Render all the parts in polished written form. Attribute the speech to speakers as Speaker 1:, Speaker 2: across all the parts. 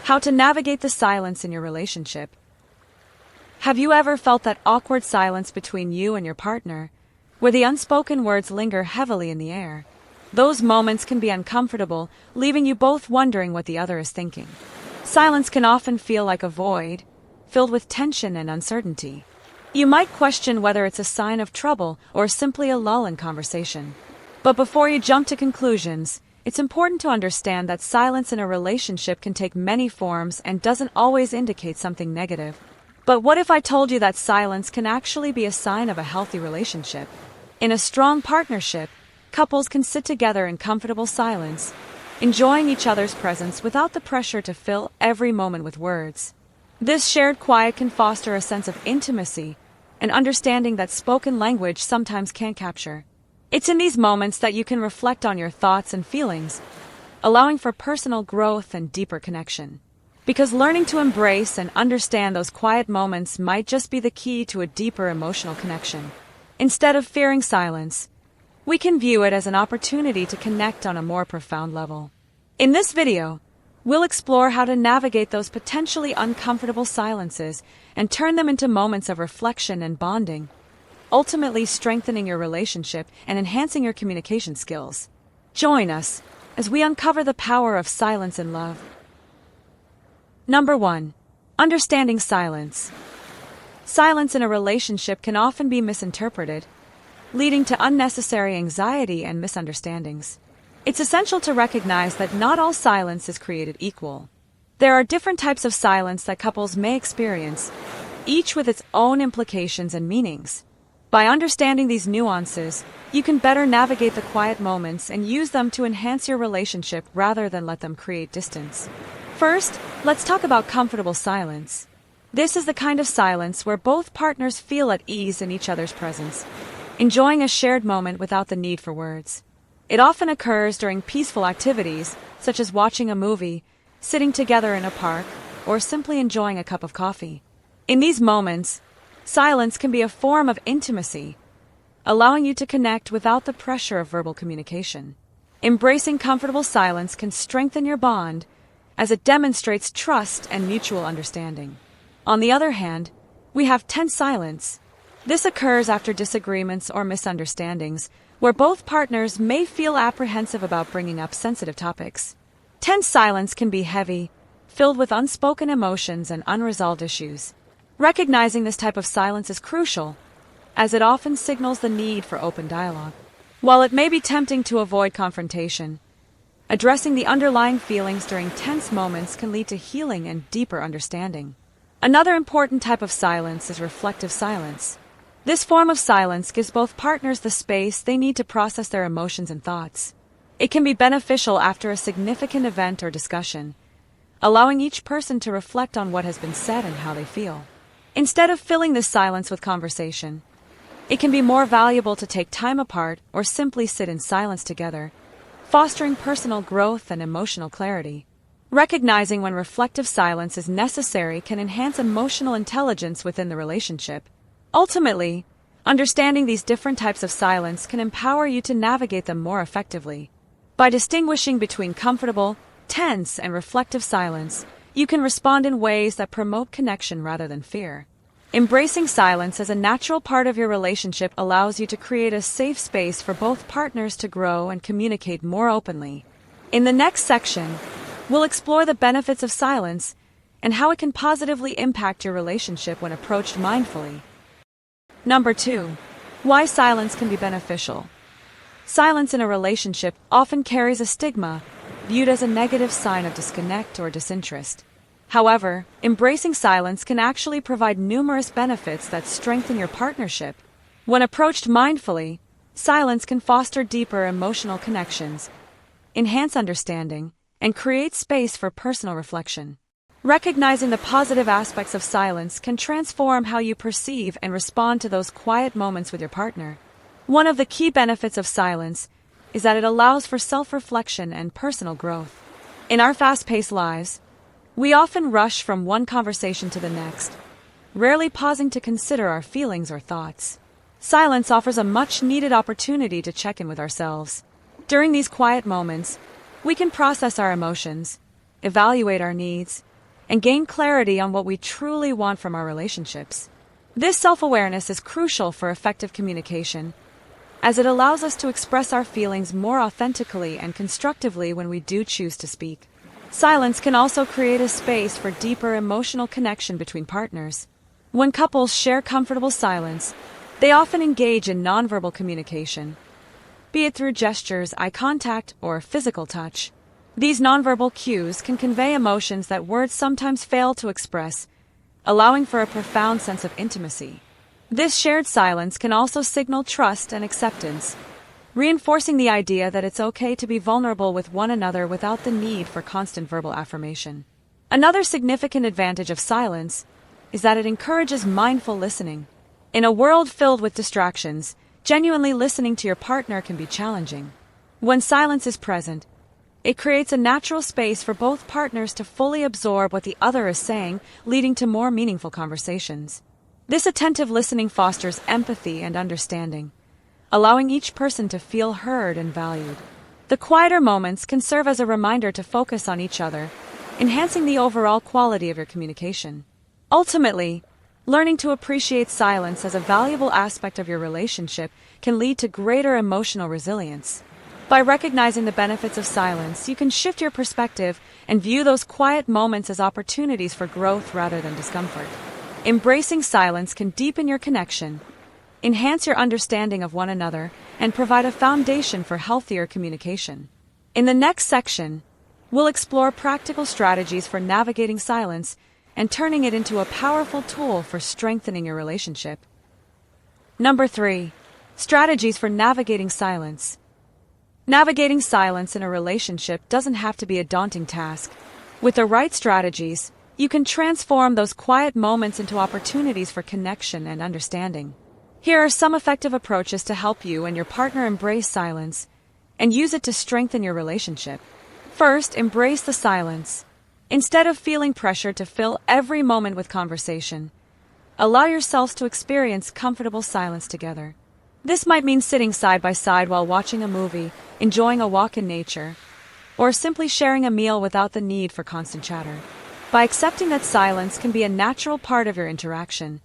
Speaker 1: How to navigate the silence in your relationship. Have you ever felt that awkward silence between you and your partner, where the unspoken words linger heavily in the air? Those moments can be uncomfortable, leaving you both wondering what the other is thinking. Silence can often feel like a void, filled with tension and uncertainty. You might question whether it's a sign of trouble or simply a lull in conversation. But before you jump to conclusions, it's important to understand that silence in a relationship can take many forms and doesn't always indicate something negative. But what if I told you that silence can actually be a sign of a healthy relationship? In a strong partnership, couples can sit together in comfortable silence, enjoying each other's presence without the pressure to fill every moment with words. This shared quiet can foster a sense of intimacy, an understanding that spoken language sometimes can't capture. It's in these moments that you can reflect on your thoughts and feelings, allowing for personal growth and deeper connection. Because learning to embrace and understand those quiet moments might just be the key to a deeper emotional connection. Instead of fearing silence, we can view it as an opportunity to connect on a more profound level. In this video, we'll explore how to navigate those potentially uncomfortable silences and turn them into moments of reflection and bonding, ultimately strengthening your relationship and enhancing your communication skills. Join us as we uncover the power of silence in love. Number 1. Understanding silence. Silence in a relationship can often be misinterpreted, leading to unnecessary anxiety and misunderstandings. It's essential to recognize that not all silence is created equal. There are different types of silence that couples may experience, each with its own implications and meanings. By understanding these nuances, you can better navigate the quiet moments and use them to enhance your relationship rather than let them create distance. First, let's talk about comfortable silence. This is the kind of silence where both partners feel at ease in each other's presence, enjoying a shared moment without the need for words. It often occurs during peaceful activities, such as watching a movie, sitting together in a park, or simply enjoying a cup of coffee. In these moments, silence can be a form of intimacy, allowing you to connect without the pressure of verbal communication. Embracing comfortable silence can strengthen your bond, as it demonstrates trust and mutual understanding. On the other hand, we have tense silence. This occurs after disagreements or misunderstandings, where both partners may feel apprehensive about bringing up sensitive topics. Tense silence can be heavy, filled with unspoken emotions and unresolved issues. Recognizing this type of silence is crucial, as it often signals the need for open dialogue. While it may be tempting to avoid confrontation, addressing the underlying feelings during tense moments can lead to healing and deeper understanding. Another important type of silence is reflective silence. This form of silence gives both partners the space they need to process their emotions and thoughts. It can be beneficial after a significant event or discussion, allowing each person to reflect on what has been said and how they feel. Instead of filling this silence with conversation, it can be more valuable to take time apart or simply sit in silence together, fostering personal growth and emotional clarity. Recognizing when reflective silence is necessary can enhance emotional intelligence within the relationship. Ultimately, understanding these different types of silence can empower you to navigate them more effectively. By distinguishing between comfortable, tense, and reflective silence, you can respond in ways that promote connection rather than fear. Embracing silence as a natural part of your relationship allows you to create a safe space for both partners to grow and communicate more openly. In the next section, we'll explore the benefits of silence and how it can positively impact your relationship when approached mindfully. Number 2. Why silence can be beneficial. Silence in a relationship often carries a stigma, viewed as a negative sign of disconnect or disinterest. However, embracing silence can actually provide numerous benefits that strengthen your partnership. When approached mindfully, silence can foster deeper emotional connections, enhance understanding, and create space for personal reflection. Recognizing the positive aspects of silence can transform how you perceive and respond to those quiet moments with your partner. One of the key benefits of silence is that it allows for self-reflection and personal growth. In our fast-paced lives, we often rush from one conversation to the next, rarely pausing to consider our feelings or thoughts. Silence offers a much-needed opportunity to check in with ourselves. During these quiet moments, we can process our emotions, evaluate our needs, and gain clarity on what we truly want from our relationships. This self-awareness is crucial for effective communication, as it allows us to express our feelings more authentically and constructively when we do choose to speak. Silence can also create a space for deeper emotional connection between partners. When couples share comfortable silence, they often engage in nonverbal communication, be it through gestures, eye contact, or physical touch. These nonverbal cues can convey emotions that words sometimes fail to express, allowing for a profound sense of intimacy. This shared silence can also signal trust and acceptance, reinforcing the idea that it's okay to be vulnerable with one another without the need for constant verbal affirmation. Another significant advantage of silence is that it encourages mindful listening. In a world filled with distractions, genuinely listening to your partner can be challenging. When silence is present, it creates a natural space for both partners to fully absorb what the other is saying, leading to more meaningful conversations. This attentive listening fosters empathy and understanding, allowing each person to feel heard and valued. The quieter moments can serve as a reminder to focus on each other, enhancing the overall quality of your communication. Ultimately, learning to appreciate silence as a valuable aspect of your relationship can lead to greater emotional resilience. By recognizing the benefits of silence, you can shift your perspective and view those quiet moments as opportunities for growth rather than discomfort. Embracing silence can deepen your connection, enhance your understanding of one another, and provide a foundation for healthier communication. In the next section, we'll explore practical strategies for navigating silence and turning it into a powerful tool for strengthening your relationship. Number 3. Strategies for navigating silence. Navigating silence in a relationship doesn't have to be a daunting task. With the right strategies, you can transform those quiet moments into opportunities for connection and understanding. Here are some effective approaches to help you and your partner embrace silence and use it to strengthen your relationship. First, embrace the silence. Instead of feeling pressure to fill every moment with conversation, allow yourselves to experience comfortable silence together. This might mean sitting side by side while watching a movie, enjoying a walk in nature, or simply sharing a meal without the need for constant chatter. By accepting that silence can be a natural part of your interaction,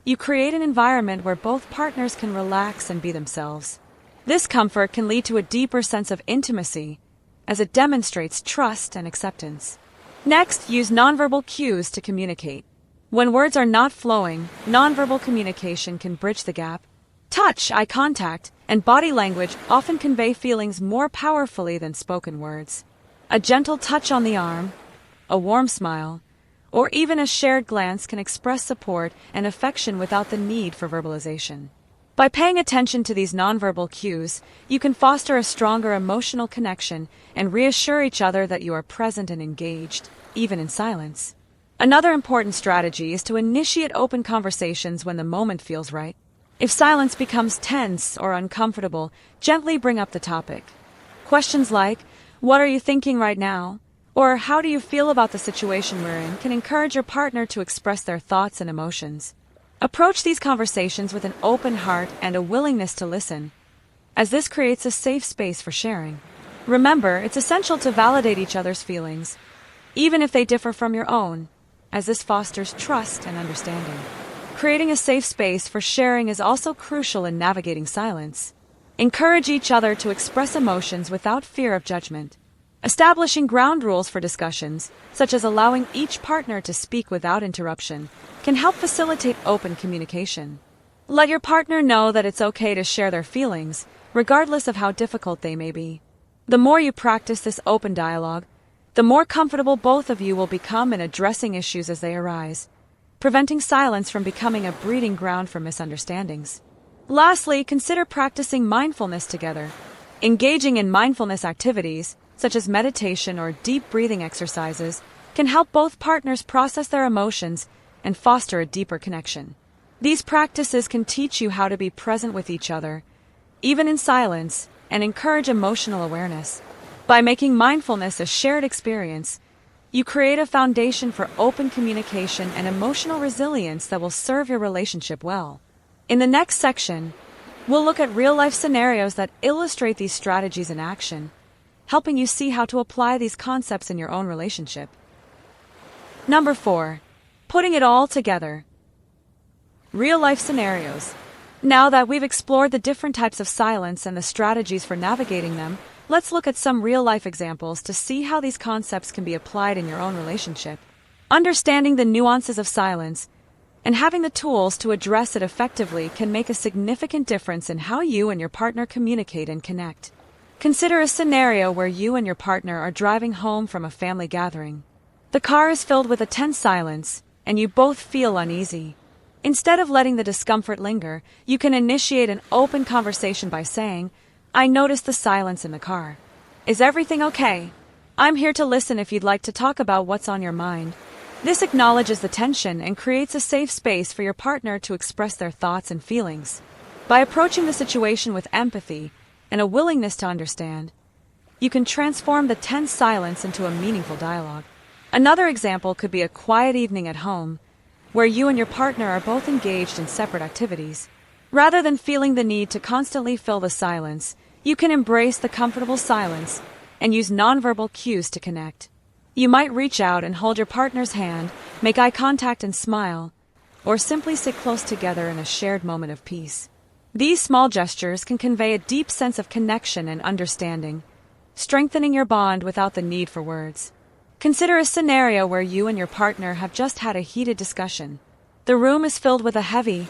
Speaker 1: you create an environment where both partners can relax and be themselves. This comfort can lead to a deeper sense of intimacy, as it demonstrates trust and acceptance. Next, use nonverbal cues to communicate. When words are not flowing, nonverbal communication can bridge the gap. Touch, eye contact, and body language often convey feelings more powerfully than spoken words. A gentle touch on the arm, a warm smile, or even a shared glance can express support and affection without the need for verbalization. By paying attention to these nonverbal cues, you can foster a stronger emotional connection and reassure each other that you are present and engaged, even in silence. Another important strategy is to initiate open conversations when the moment feels right. If silence becomes tense or uncomfortable, gently bring up the topic. Questions like, "What are you thinking right now?" or "How do you feel about the situation we're in?" can encourage your partner to express their thoughts and emotions. Approach these conversations with an open heart and a willingness to listen, as this creates a safe space for sharing. Remember, it's essential to validate each other's feelings, even if they differ from your own, as this fosters trust and understanding. Creating a safe space for sharing is also crucial in navigating silence. Encourage each other to express emotions without fear of judgment. Establishing ground rules for discussions, such as allowing each partner to speak without interruption, can help facilitate open communication. Let your partner know that it's okay to share their feelings, regardless of how difficult they may be. The more you practice this open dialogue, the more comfortable both of you will become in addressing issues as they arise, preventing silence from becoming a breeding ground for misunderstandings. Lastly, consider practicing mindfulness together. Engaging in mindfulness activities, such as meditation or deep breathing exercises, can help both partners process their emotions and foster a deeper connection. These practices can teach you how to be present with each other, even in silence, and encourage emotional awareness. By making mindfulness a shared experience, you create a foundation for open communication and emotional resilience that will serve your relationship well. In the next section, we'll look at real-life scenarios that illustrate these strategies in action, helping you see how to apply these concepts in your own relationship. Number 4. Putting it all together. Real-life scenarios. Now that we've explored the different types of silence and the strategies for navigating them, let's look at some real-life examples to see how these concepts can be applied in your own relationship. Understanding the nuances of silence and having the tools to address it effectively can make a significant difference in how you and your partner communicate and connect. Consider a scenario where you and your partner are driving home from a family gathering. The car is filled with a tense silence, and you both feel uneasy. Instead of letting the discomfort linger, you can initiate an open conversation by saying, "I noticed the silence in the car. Is everything okay? I'm here to listen if you'd like to talk about what's on your mind." This acknowledges the tension and creates a safe space for your partner to express their thoughts and feelings. By approaching the situation with empathy and a willingness to understand, you can transform the tense silence into a meaningful dialogue. Another example could be a quiet evening at home, where you and your partner are both engaged in separate activities. Rather than feeling the need to constantly fill the silence, you can embrace the comfortable silence and use nonverbal cues to connect. You might reach out and hold your partner's hand, make eye contact and smile, or simply sit close together in a shared moment of peace. These small gestures can convey a deep sense of connection and understanding, strengthening your bond without the need for words. Consider a scenario where you and your partner have just had a heated discussion. The room is filled with a heavy,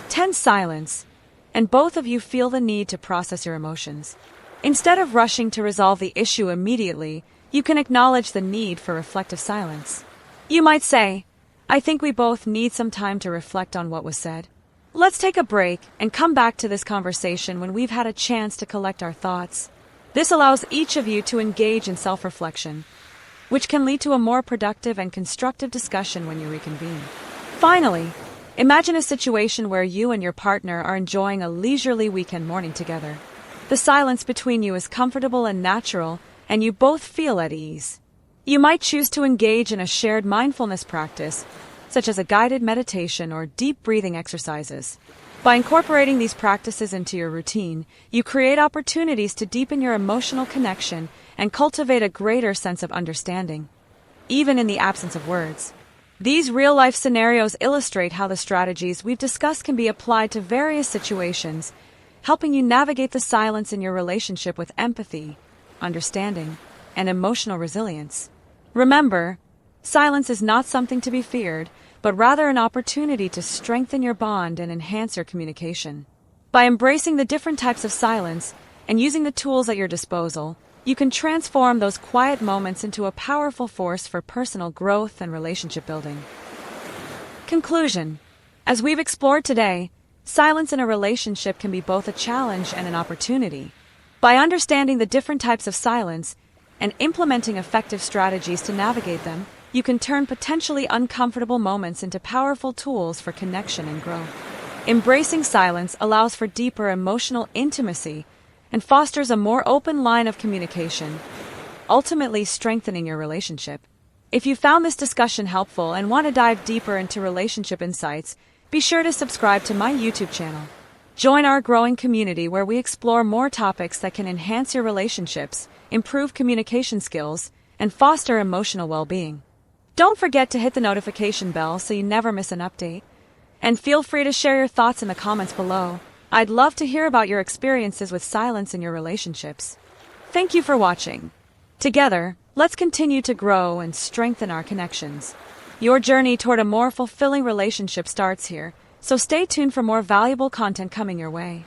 Speaker 1: tense silence, and both of you feel the need to process your emotions. Instead of rushing to resolve the issue immediately, you can acknowledge the need for reflective silence. You might say, "I think we both need some time to reflect on what was said. Let's take a break and come back to this conversation when we've had a chance to collect our thoughts." This allows each of you to engage in self-reflection, which can lead to a more productive and constructive discussion when you reconvene. Finally, imagine a situation where you and your partner are enjoying a leisurely weekend morning together. The silence between you is comfortable and natural, and you both feel at ease. You might choose to engage in a shared mindfulness practice, such as a guided meditation or deep breathing exercises. By incorporating these practices into your routine, you create opportunities to deepen your emotional connection and cultivate a greater sense of understanding, even in the absence of words. These real-life scenarios illustrate how the strategies we've discussed can be applied to various situations, helping you navigate the silence in your relationship with empathy, understanding, and emotional resilience. Remember, silence is not something to be feared, but rather an opportunity to strengthen your bond and enhance your communication. By embracing the different types of silence and using the tools at your disposal, you can transform those quiet moments into a powerful force for personal growth and relationship building. Conclusion. As we've explored today, silence in a relationship can be both a challenge and an opportunity. By understanding the different types of silence and implementing effective strategies to navigate them, you can turn potentially uncomfortable moments into powerful tools for connection and growth. Embracing silence allows for deeper emotional intimacy and fosters a more open line of communication, ultimately strengthening your relationship. If you found this discussion helpful and want to dive deeper into relationship insights, be sure to subscribe to my YouTube channel. Join our growing community where we explore more topics that can enhance your relationships, improve communication skills, and foster emotional well-being. Don't forget to hit the notification bell so you never miss an update. And feel free to share your thoughts in the comments below. I'd love to hear about your experiences with silence in your relationships. Thank you for watching. Together, let's continue to grow and strengthen our connections. Your journey toward a more fulfilling relationship starts here, so stay tuned for more valuable content coming your way.